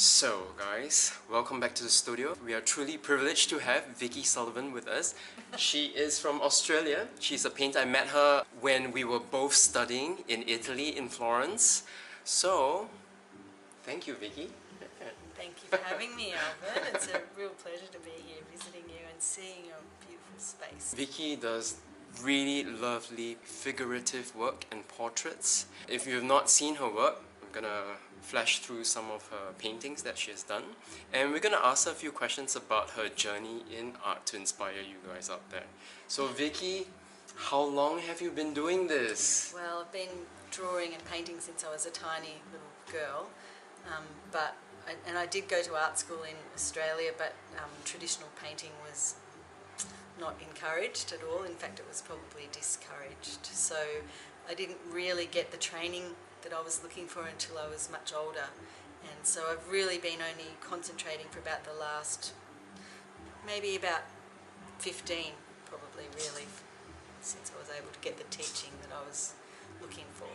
So guys, welcome back to the studio. We are truly privileged to have Vicki Sullivan with us. She is from Australia. She's a painter. I met her when we were both studying in Italy, in Florence. So, thank you, Vicki. Thank you for having me, Alvin. It's a real pleasure to be here visiting you and seeing your beautiful space. Vicki does really lovely figurative work and portraits. If you've not seen her work, I'm gonna flash through some of her paintings that she has done, and we're gonna ask her a few questions about her journey in art to inspire you guys out there. So Vicki, how long have you been doing this? Well, I've been drawing and painting since I was a tiny little girl, and I did go to art school in Australia, but traditional painting was not encouraged at all. In fact, it was probably discouraged. So I didn't really get the training that I was looking for until I was much older. And so I've really been only concentrating for about the last, maybe about 15, probably really, since I was able to get the teaching that I was looking for.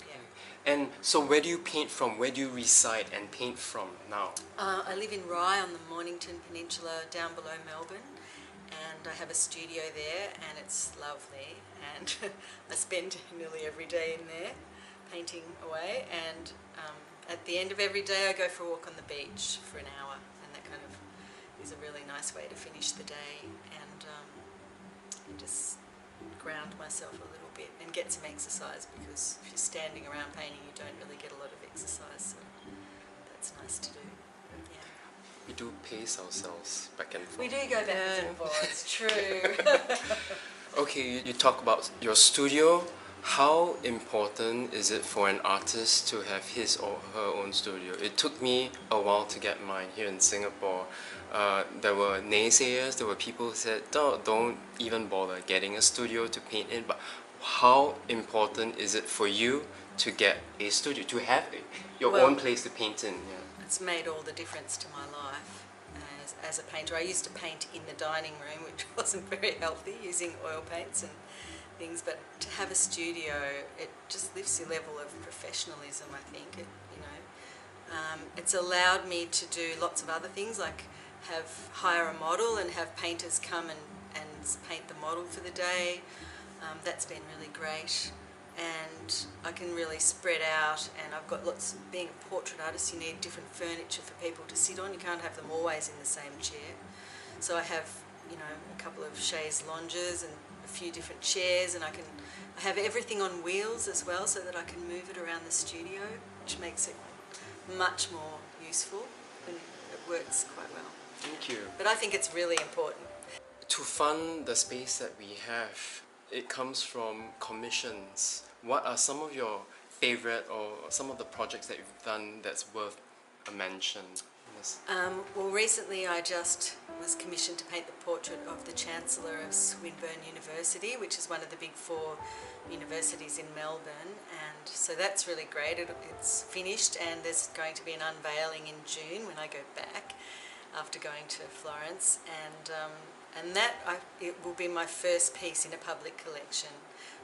Yeah. And so where do you paint from? Where do you reside and paint from now? I live in Rye on the Mornington Peninsula down below Melbourne, and I have a studio there, and it's lovely, and I spend nearly every day in there painting away, and at the end of every day I go for a walk on the beach for an hour, and that kind of is a really nice way to finish the day, and just ground myself a little bit and get some exercise, because if you're standing around painting you don't really get a lot of exercise, so that's nice to do. Yeah. We do pace ourselves back and forth. We do go backwards and forwards, true. Okay, you talk about your studio. How important is it for an artist to have his or her own studio? It took me a while to get mine here in Singapore. There were naysayers, there were people who said, don't even bother getting a studio to paint in. But how important is it for you to get a studio, to have your own place to paint in? Yeah. It's made all the difference to my life as a painter. I used to paint in the dining room, which wasn't very healthy, using oil paints and things, but to have a studio, it just lifts your level of professionalism, I think. It's allowed me to do lots of other things, like hire a model and have painters come and paint the model for the day. That's been really great, and I can really spread out, and I've got being a portrait artist, you need different furniture for people to sit on. You can't have them always in the same chair. So I have, a couple of chaise lounges and a few different chairs, and I have everything on wheels as well, so that I can move it around the studio, which makes it much more useful, and it works quite well. Thank you. But I think it's really important. To fund the space that we have, it comes from commissions. What are some of your favorite or some of the projects that you've done that's worth a mention? Yes. Well, recently I just was commissioned to paint the portrait of the Chancellor of Swinburne University, which is one of the big 4 universities in Melbourne, and so that's really great. It's finished, and there's going to be an unveiling in June when I go back after going to Florence, and it will be my first piece in a public collection,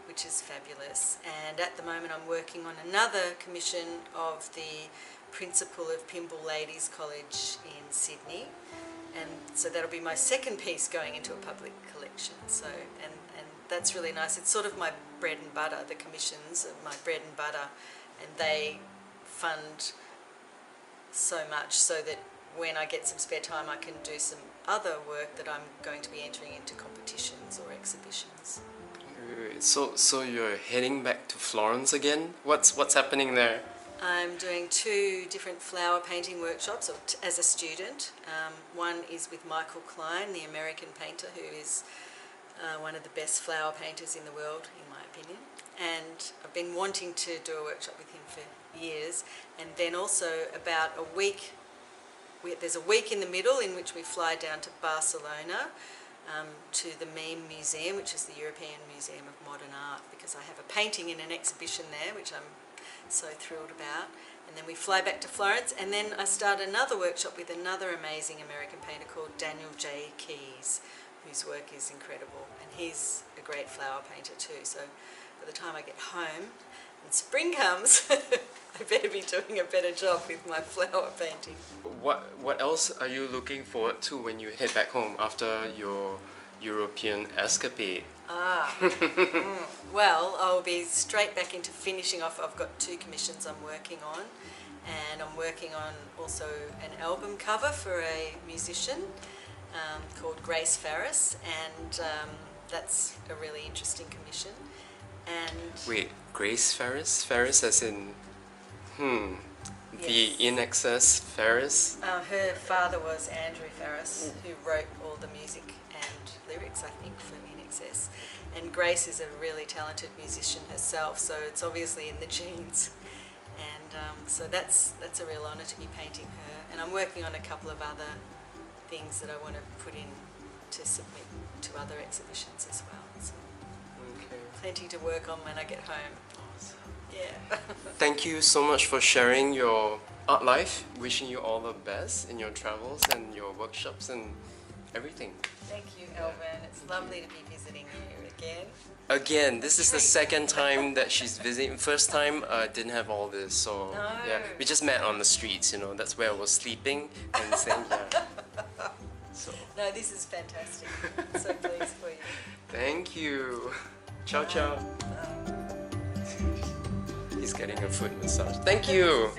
which is fabulous. And at the moment I'm working on another commission of the principal of Pymble Ladies College in Sydney, and so that'll be my second piece going into a public collection. So and that's really nice. It's sort of my bread and butter. The commissions are my bread and butter, and they fund so much so that when I get some spare time I can do some other work that I'm going to be entering into competitions or exhibitions. So you're heading back to Florence again? What's happening there? I'm doing 2 different flower painting workshops as a student. One is with Michael Klein, the American painter, who is one of the best flower painters in the world, in my opinion. And I've been wanting to do a workshop with him for years. And then also about a week, there's a week in the middle in which we fly down to Barcelona to the Mime Museum, which is the European Museum of Modern Art, because I have a painting in an exhibition there, which I'm so thrilled about. And then we fly back to Florence, and then I start another workshop with another amazing American painter called Daniel J. Keyes, whose work is incredible, and he's a great flower painter too. So by the time I get home, when spring comes, I better be doing a better job with my flower painting. What else are you looking forward to when you head back home after your European escapade? Well, I'll be straight back into finishing off. I've got 2 commissions I'm working on, and I'm working on also an album cover for a musician called Grace Farris, and that's a really interesting commission. And Wait, Grace Farris? Farris as in, the Yes. In Excess Farris? her father was Andrew Farris, who wrote all the music and lyrics, I think, for In Excess. And Grace is a really talented musician herself, so it's obviously in the genes. And so that's a real honour to be painting her. And I'm working on a couple of other things that I want to put in to submit to other exhibitions as well. So Okay. plenty to work on when I get home. Yeah. Thank you so much for sharing your art life. Wishing you all the best in your travels and your workshops and everything. Thank you, Alvin. It's lovely to be visiting you again. Again, this is the Treat. second time that she's visiting. First time didn't have all this, so No. yeah, we just met on the streets. You know, that's where I was sleeping and saying yeah. So No, this is fantastic. I'm so pleased for you. thank you. Ciao ciao. He's getting a foot massage. Thank you.